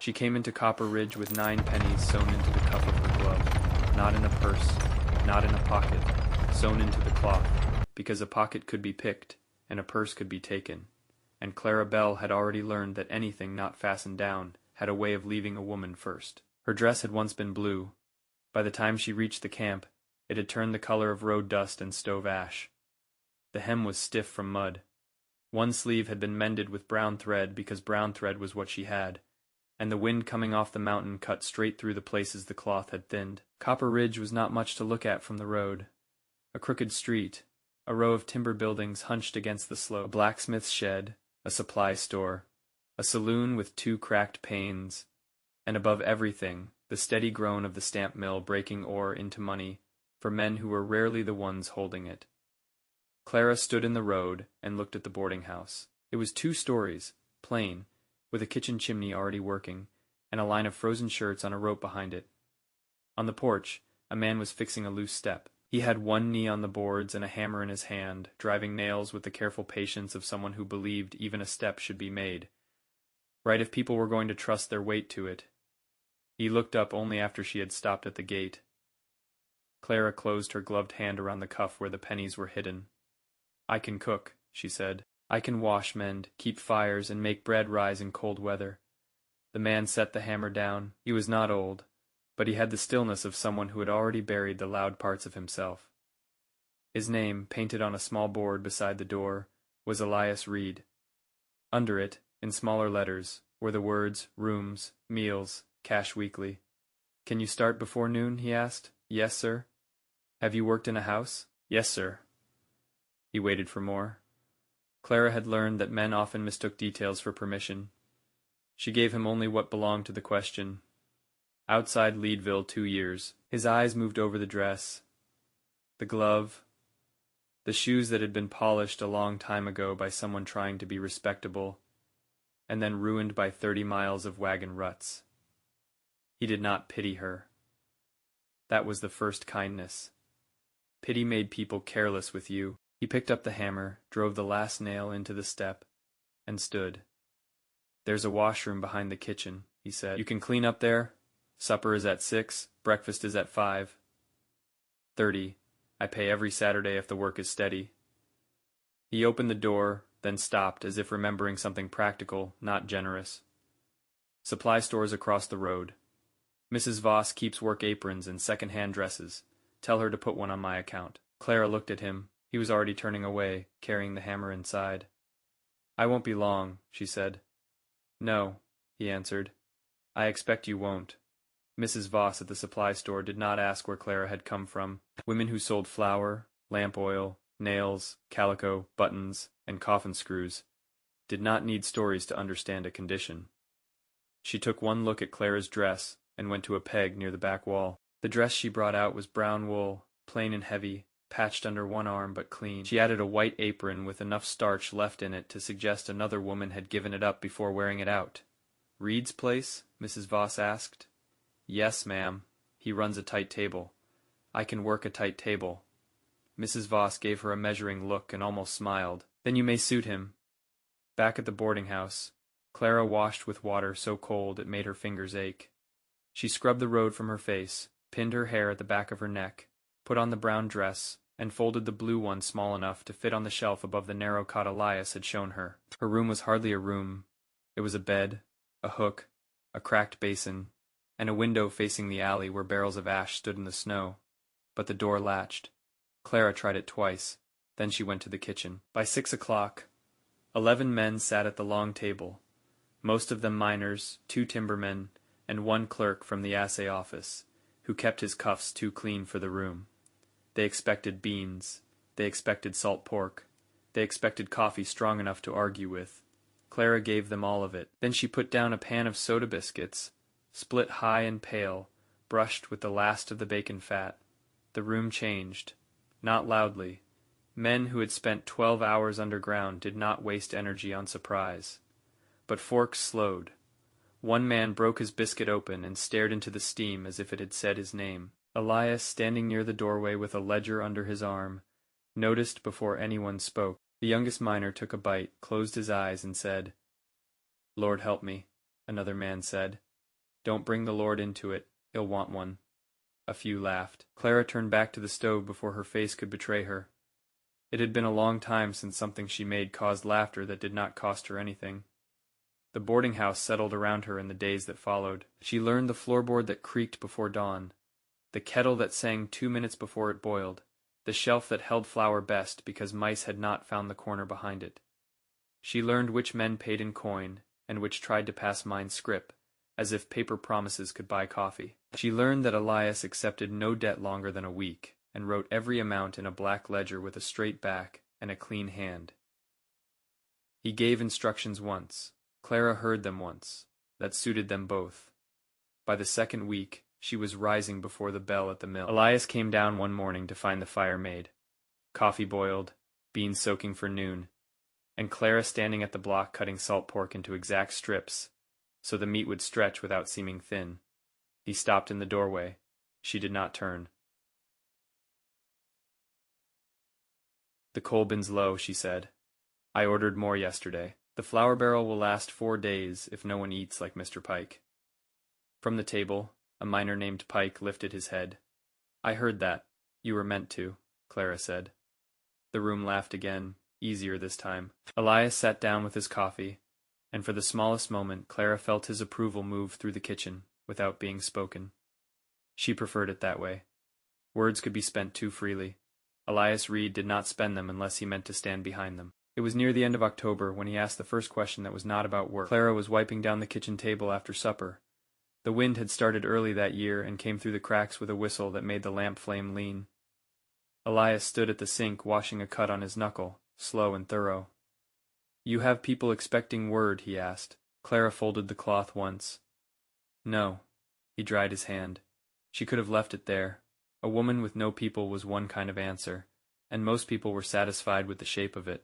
She came into Copper Ridge with 9 pennies sewn into the cuff of her glove, not in a purse, not in a pocket, sewn into the cloth, because a pocket could be picked, and a purse could be taken, and Clara Bell had already learned that anything not fastened down had a way of leaving a woman first. Her dress had once been blue. By the time she reached the camp, it had turned the color of road dust and stove ash. The hem was stiff from mud. One sleeve had been mended with brown thread because brown thread was what she had, and the wind coming off the mountain cut straight through the places the cloth had thinned. Copper Ridge was not much to look at from the road. A crooked street, a row of timber buildings hunched against the slope, a blacksmith's shed, a supply store, a saloon with 2 cracked panes, and above everything, the steady groan of the stamp mill breaking ore into money for men who were rarely the ones holding it. Clara stood in the road and looked at the boarding house. It was 2 stories, plain, with a kitchen chimney already working, and a line of frozen shirts on a rope behind it. On the porch, a man was fixing a loose step. He had one knee on the boards and a hammer in his hand, driving nails with the careful patience of someone who believed even a step should be made, right if people were going to trust their weight to it. He looked up only after she had stopped at the gate. Clara closed her gloved hand around the cuff where the pennies were hidden. "I can cook," she said. "I can wash, mend, keep fires, and make bread rise in cold weather." The man set the hammer down. He was not old, but he had the stillness of someone who had already buried the loud parts of himself. His name, painted on a small board beside the door, was Elias Reed. Under it, in smaller letters, were the words rooms, meals, cash weekly. "Can you start before noon?" he asked. "Yes, sir." "Have you worked in a house?" "Yes, sir." He waited for more. Clara had learned that men often mistook details for permission. She gave him only what belonged to the question. "Outside Leadville 2 years." His eyes moved over the dress, the glove, the shoes that had been polished a long time ago by someone trying to be respectable, and then ruined by 30 miles of wagon ruts. He did not pity her. That was the first kindness. Pity made people careless with you. He picked up the hammer, drove the last nail into the step, and stood. "There's a washroom behind the kitchen," he said. "You can clean up there. Supper is at 6, breakfast is at 5. 30. I pay every Saturday if the work is steady." He opened the door, then stopped as if remembering something practical, not generous. "Supply stores across the road. Mrs. Voss keeps work aprons and second-hand dresses. Tell her to put one on my account." Clara looked at him. He was already turning away, carrying the hammer inside. "I won't be long," she said. "No," he answered. "I expect you won't." Mrs. Voss at the supply store did not ask where Clara had come from. Women who sold flour, lamp oil, nails, calico, buttons, and coffin screws did not need stories to understand a condition. She took one look at Clara's dress and went to a peg near the back wall. The dress she brought out was brown wool, plain and heavy, patched under one arm but clean. She added a white apron with enough starch left in it to suggest another woman had given it up before wearing it out. "Reed's place?" Mrs. Voss asked. "Yes, ma'am. He runs a tight table." "I can work a tight table." Mrs. Voss gave her a measuring look and almost smiled. "Then you may suit him." Back at the boarding house, Clara washed with water so cold it made her fingers ache. She scrubbed the road from her face, pinned her hair at the back of her neck, put on the brown dress, and folded the blue one small enough to fit on the shelf above the narrow cot Elias had shown her. Her room was hardly a room. It was a bed, a hook, a cracked basin, and a window facing the alley where barrels of ash stood in the snow. But the door latched. Clara tried it twice. Then she went to the kitchen. By 6 o'clock, 11 men sat at the long table, most of them miners, 2 timbermen, and 1 clerk from the assay office, who kept his cuffs too clean for the room. They expected beans. They expected salt pork. They expected coffee strong enough to argue with. Clara gave them all of it. Then she put down a pan of soda biscuits, split high and pale, brushed with the last of the bacon fat. The room changed. Not loudly. Men who had spent 12 hours underground did not waste energy on surprise. But forks slowed. One man broke his biscuit open and stared into the steam as if it had said his name. Elias, standing near the doorway with a ledger under his arm, noticed before anyone spoke. The youngest miner took a bite, closed his eyes, and said, "Lord help me," another man said. Don't bring the Lord into it, he'll want one. A few laughed. Clara turned back to the stove before her face could betray her. It had been a long time since something she made caused laughter that did not cost her anything. The boarding house settled around her in the days that followed. She learned the floorboard that creaked before dawn, the kettle that sang 2 minutes before it boiled, the shelf that held flour best because mice had not found the corner behind it. She learned which men paid in coin and which tried to pass mine scrip, as if paper promises could buy coffee. She learned that Elias accepted no debt longer than a week, and wrote every amount in a black ledger with a straight back and a clean hand. He gave instructions once. Clara heard them once. That suited them both. By the second week, she was rising before the bell at the mill. Elias came down one morning to find the fire made, coffee boiled, beans soaking for noon, and Clara standing at the block cutting salt pork into exact strips, so the meat would stretch without seeming thin. He stopped in the doorway. She did not turn. The coal bin's low, she said. I ordered more yesterday. The flour barrel will last 4 days if no one eats like Mr. Pike. From the table, a miner named Pike lifted his head. I heard that. You were meant to, Clara said. The room laughed again, easier this time. Elias sat down with his coffee, and for the smallest moment Clara felt his approval move through the kitchen without being spoken. She preferred it that way. Words could be spent too freely. Elias Reed did not spend them unless he meant to stand behind them. It was near the end of October when he asked the first question that was not about work. Clara was wiping down the kitchen table after supper. The wind had started early that year and came through the cracks with a whistle that made the lamp flame lean. Elias stood at the sink washing a cut on his knuckle, slow and thorough. You have people expecting word, he asked. Clara folded the cloth once. No. He dried his hand. She could have left it there. A woman with no people was one kind of answer, and most people were satisfied with the shape of it,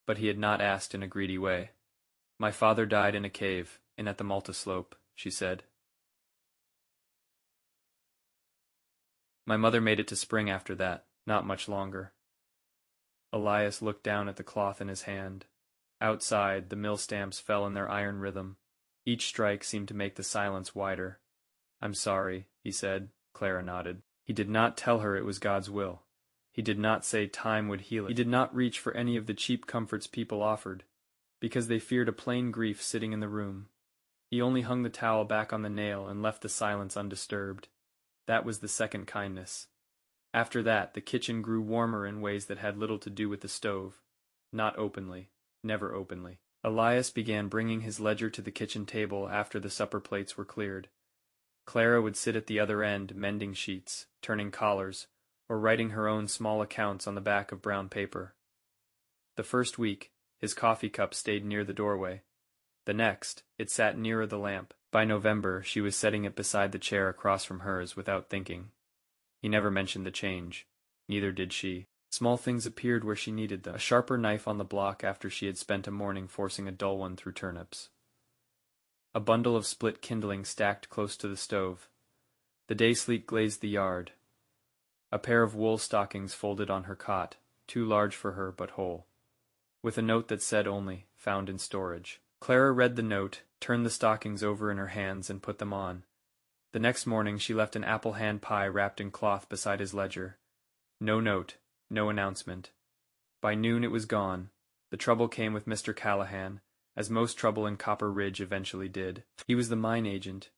but he had not asked in a greedy way. My father died in a cave, in at the Malta slope, she said. My mother made it to spring after that, not much longer. Elias looked down at the cloth in his hand. Outside, the mill stamps fell in their iron rhythm. Each strike seemed to make the silence wider. I'm sorry, he said. Clara nodded. He did not tell her it was God's will. He did not say time would heal it. He did not reach for any of the cheap comforts people offered, because they feared a plain grief sitting in the room. He only hung the towel back on the nail and left the silence undisturbed. That was the second kindness. After that, the kitchen grew warmer in ways that had little to do with the stove. Not openly. Never openly. Elias began bringing his ledger to the kitchen table after the supper plates were cleared. Clara would sit at the other end, mending sheets, turning collars, or writing her own small accounts on the back of brown paper. The first week, his coffee cup stayed near the doorway. The next, it sat nearer the lamp. By November, she was setting it beside the chair across from hers without thinking. He never mentioned the change. Neither did she. Small things appeared where she needed them. A sharper knife on the block after she had spent a morning forcing a dull one through turnips. A bundle of split kindling stacked close to the stove. The day sleet glazed the yard. A pair of wool stockings folded on her cot, too large for her but whole, with a note that said only, found in storage. Clara read the note, turned the stockings over in her hands and put them on. The next morning she left an apple hand pie wrapped in cloth beside his ledger. No note, no announcement. By noon it was gone. The trouble came with Mr. Callahan, as most trouble in Copper Ridge eventually did. He was the mine agent,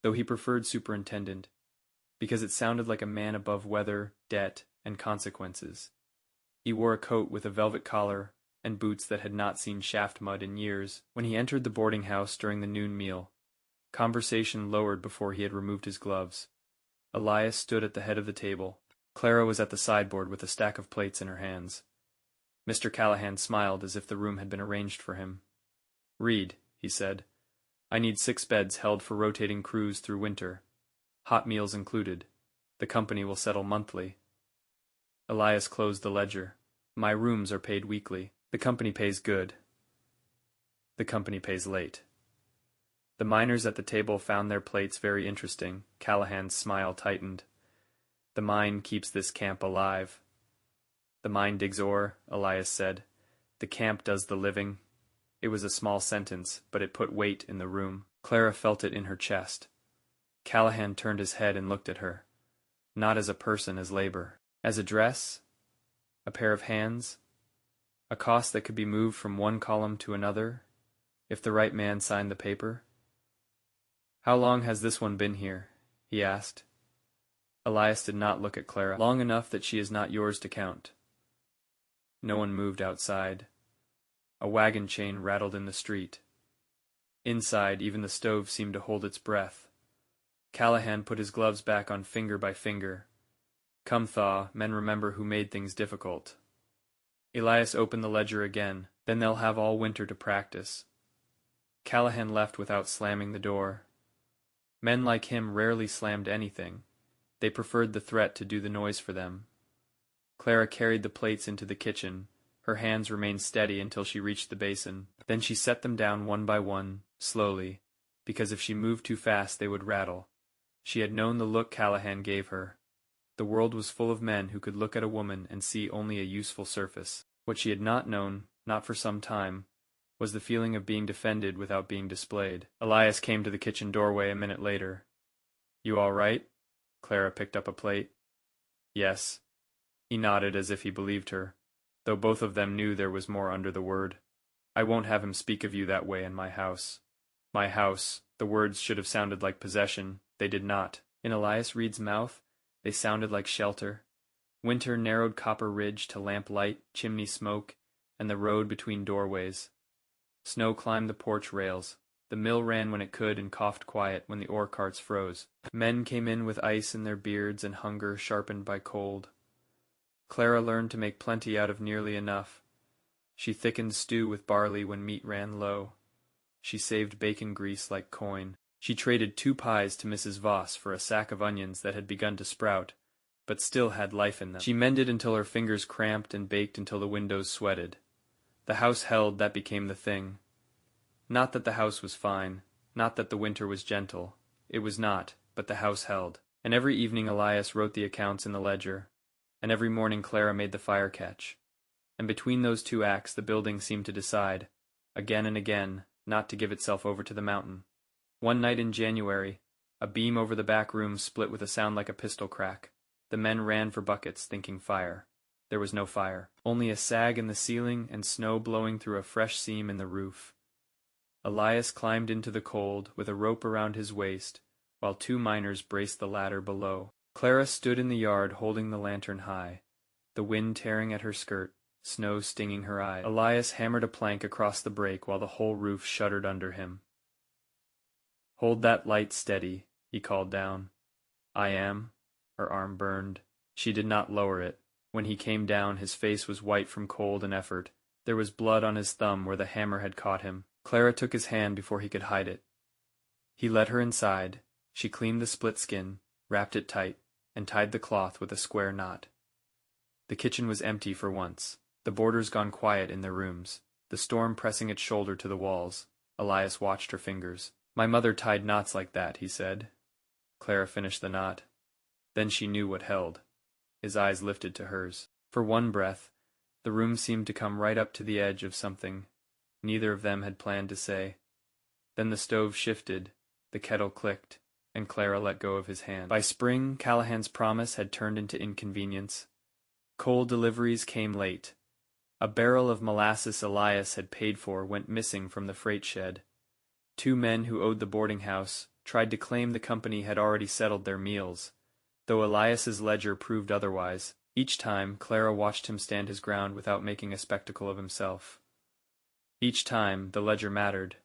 though he preferred superintendent, because it sounded like a man above weather, debt, and consequences. He wore a coat with a velvet collar and boots that had not seen shaft mud in years. When he entered the boarding house during the noon meal, conversation lowered before he had removed his gloves. Elias stood at the head of the table. Clara was at the sideboard with a stack of plates in her hands. Mr. Callahan smiled as if the room had been arranged for him. Reed, he said, I need 6 beds held for rotating crews through winter. Hot meals included. The company will settle monthly. Elias closed the ledger. My rooms are paid weekly. The company pays good. The company pays late. The miners at the table found their plates very interesting. Callahan's smile tightened. The mine keeps this camp alive. The mine digs ore, Elias said. The camp does the living. It was a small sentence, but it put weight in the room. Clara felt it in her chest. Callahan turned his head and looked at her. Not as a person, as labor. As a dress? A pair of hands? A cost that could be moved from one column to another, if the right man signed the paper? "How long has this one been here?" he asked. Elias did not look at Clara. "Long enough that she is not yours to count." No one moved outside. A wagon chain rattled in the street. Inside, even the stove seemed to hold its breath. Callahan put his gloves back on finger by finger. Come thaw, men remember who made things difficult. Elias opened the ledger again. Then they'll have all winter to practice. Callahan left without slamming the door. Men like him rarely slammed anything. They preferred the threat to do the noise for them. Clara carried the plates into the kitchen. Her hands remained steady until she reached the basin. Then she set them down one by one, slowly, because if she moved too fast they would rattle. She had known the look Callahan gave her. The world was full of men who could look at a woman and see only a useful surface. What she had not known, not for some time, was the feeling of being defended without being displayed. Elias came to the kitchen doorway a minute later. "You all right?" Clara picked up a plate. "Yes." He nodded as if he believed her, though both of them knew there was more under the word. "I won't have him speak of you that way in my house." My house. The words should have sounded like possession. They did not. In Elias Reed's mouth, they sounded like shelter. Winter narrowed Copper Ridge to lamplight, chimney smoke, and the road between doorways. Snow climbed the porch rails. The mill ran when it could and coughed quiet when the ore carts froze. Men came in with ice in their beards and hunger sharpened by cold. Clara learned to make plenty out of nearly enough. She thickened stew with barley when meat ran low. She saved bacon grease like coin. She traded 2 pies to Mrs. Voss for a sack of onions that had begun to sprout, but still had life in them. She mended until her fingers cramped and baked until the windows sweated. The house held, that became the thing. Not that the house was fine, not that the winter was gentle. It was not, but the house held. And every evening Elias wrote the accounts in the ledger, and every morning Clara made the fire catch. And between those 2 acts the building seemed to decide, again and again, not to give itself over to the mountain. One night in January, a beam over the back room split with a sound like a pistol crack. The men ran for buckets, thinking fire. There was no fire, only a sag in the ceiling and snow blowing through a fresh seam in the roof. Elias climbed into the cold with a rope around his waist, while 2 miners braced the ladder below. Clara stood in the yard holding the lantern high, the wind tearing at her skirt, snow stinging her eyes. Elias hammered a plank across the break while the whole roof shuddered under him. "Hold that light steady," he called down. "I am." Her arm burned. She did not lower it. When he came down, his face was white from cold and effort. There was blood on his thumb where the hammer had caught him. Clara took his hand before he could hide it. He led her inside. She cleaned the split skin, wrapped it tight, and tied the cloth with a square knot. The kitchen was empty for once, the boarders gone quiet in their rooms, the storm pressing its shoulder to the walls. Elias watched her fingers. "My mother tied knots like that," he said. Clara finished the knot. Then she knew what held. His eyes lifted to hers. For one breath, the room seemed to come right up to the edge of something neither of them had planned to say. Then the stove shifted, the kettle clicked, and Clara let go of his hand. By spring, Callahan's promise had turned into inconvenience. Coal deliveries came late. A barrel of molasses Elias had paid for went missing from the freight shed. 2 men who owed the boarding house tried to claim the company had already settled their meals, though Elias's ledger proved otherwise. Each time, Clara watched him stand his ground without making a spectacle of himself. Each time, the ledger mattered.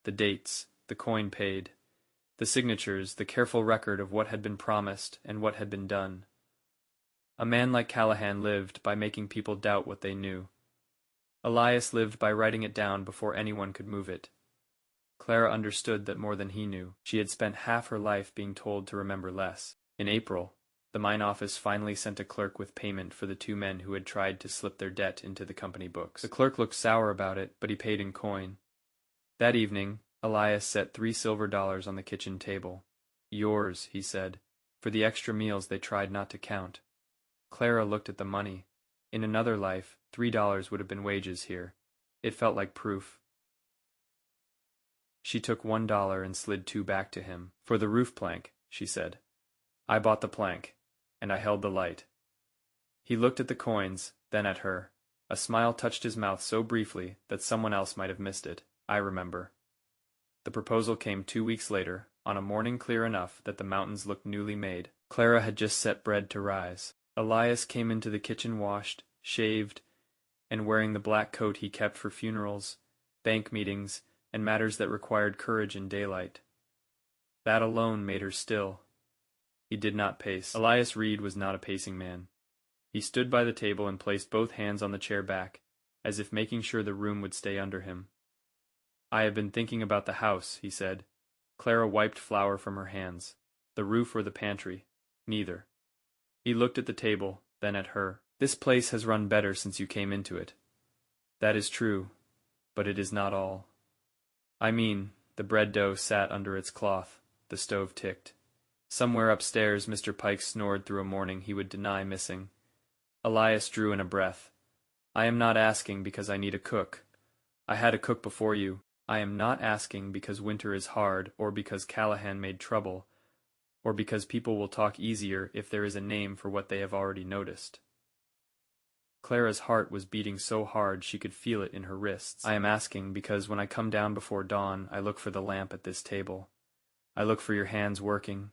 The dates, the coin paid, the signatures, the careful record of what had been promised and what had been done. A man like Callahan lived by making people doubt what they knew. Elias lived by writing it down before anyone could move it. Clara understood that more than he knew. She had spent half her life being told to remember less. In April, the mine office finally sent a clerk with payment for the 2 men who had tried to slip their debt into the company books. The clerk looked sour about it, but he paid in coin. That evening, Elias set $3 silver on the kitchen table. "Yours," he said, for the extra meals they tried not to count. Clara looked at the money. In another life, $3 would have been wages here. It felt like proof. She took $1 and slid 2 back to him. "For the roof plank," she said. I bought the plank, and I held the light. He looked at the coins, then at her. A smile touched his mouth so briefly that someone else might have missed it. I remember. The proposal came 2 weeks later, on a morning clear enough that the mountains looked newly made. Clara had just set bread to rise. Elias came into the kitchen washed, shaved, and wearing the black coat he kept for funerals, bank meetings, and matters that required courage in daylight. That alone made her still. He did not pace. Elias Reed was not a pacing man. He stood by the table and placed both hands on the chair back, as if making sure the room would stay under him. I have been thinking about the house, he said. Clara wiped flour from her hands. The roof or the pantry? Neither. He looked at the table, then at her. This place has run better since you came into it. That is true, but it is not all. I mean, the bread dough sat under its cloth. The stove ticked. Somewhere upstairs Mr. Pike snored through a morning he would deny missing. Elias drew in a breath. I am not asking because I need a cook. I had a cook before you. I am not asking because winter is hard, or because Callahan made trouble, or because people will talk easier if there is a name for what they have already noticed. Clara's heart was beating so hard she could feel it in her wrists. I am asking because when I come down before dawn, I look for the lamp at this table. I look for your hands working.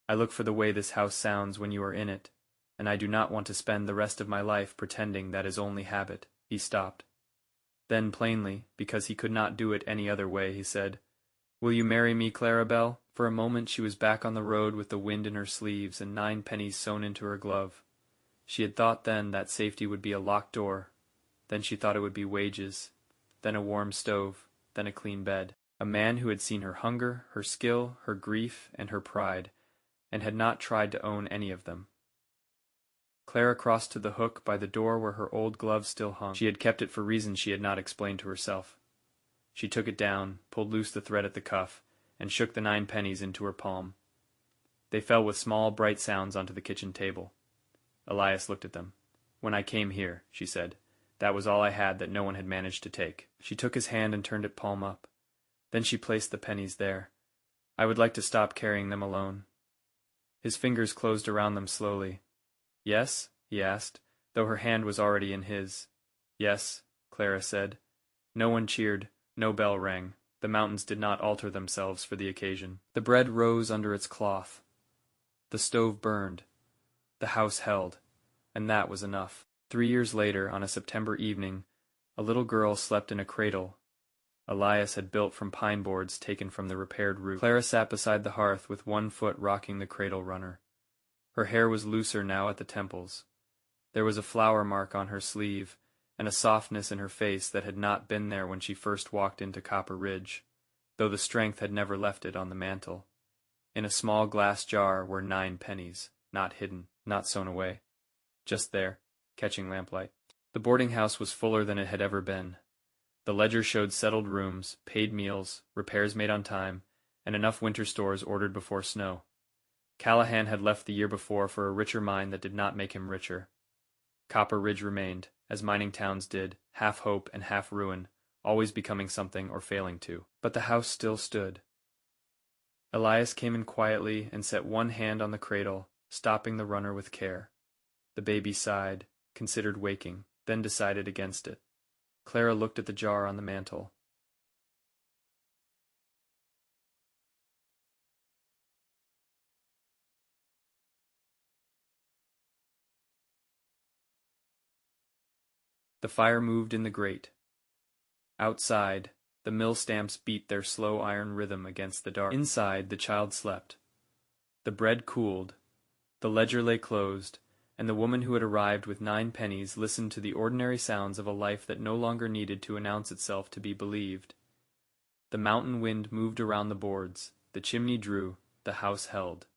I look for the way this house sounds when you are in it, and I do not want to spend the rest of my life pretending that is only habit. He stopped. Then plainly, because he could not do it any other way, he said, Will you marry me, Clara Bell? For a moment she was back on the road with the wind in her sleeves and 9 pennies sewn into her glove. She had thought then that safety would be a locked door. Then she thought it would be wages, then a warm stove, then a clean bed. A man who had seen her hunger, her skill, her grief, and her pride, and had not tried to own any of them. Clara crossed to the hook by the door where her old glove still hung. She had kept it for reasons she had not explained to herself. She took it down, pulled loose the thread at the cuff, and shook the 9 pennies into her palm. They fell with small, bright sounds onto the kitchen table. Elias looked at them. When I came here, she said, that was all I had that no one had managed to take. She took his hand and turned it palm up. Then she placed the pennies there. I would like to stop carrying them alone. His fingers closed around them slowly. Yes? He asked, though her hand was already in his. Yes, Clara said. No one cheered, no bell rang. The mountains did not alter themselves for the occasion. The bread rose under its cloth. The stove burned. The house held, and that was enough. 3 years later, on a September evening, a little girl slept in a cradle Elias had built from pine boards taken from the repaired roof. Clara sat beside the hearth with one foot rocking the cradle runner. Her hair was looser now at the temples. There was a flower mark on her sleeve, and a softness in her face that had not been there when she first walked into Copper Ridge, though the strength had never left it on the mantel. In a small glass jar were 9 pennies, not hidden, not sewn away. Just there, catching lamplight. The boarding house was fuller than it had ever been. The ledger showed settled rooms, paid meals, repairs made on time, and enough winter stores ordered before snow. Callahan had left the year before for a richer mine that did not make him richer. Copper Ridge remained, as mining towns did, half hope and half ruin, always becoming something or failing to. But the house still stood. Elias came in quietly and set one hand on the cradle, stopping the runner with care. The baby sighed, considered waking, then decided against it. Clara looked at the jar on the mantel. The fire moved in the grate. Outside, the mill stamps beat their slow iron rhythm against the dark. Inside, the child slept. The bread cooled. The ledger lay closed, and the woman who had arrived with 9 pennies listened to the ordinary sounds of a life that no longer needed to announce itself to be believed. The mountain wind moved around the boards, the chimney drew, the house held.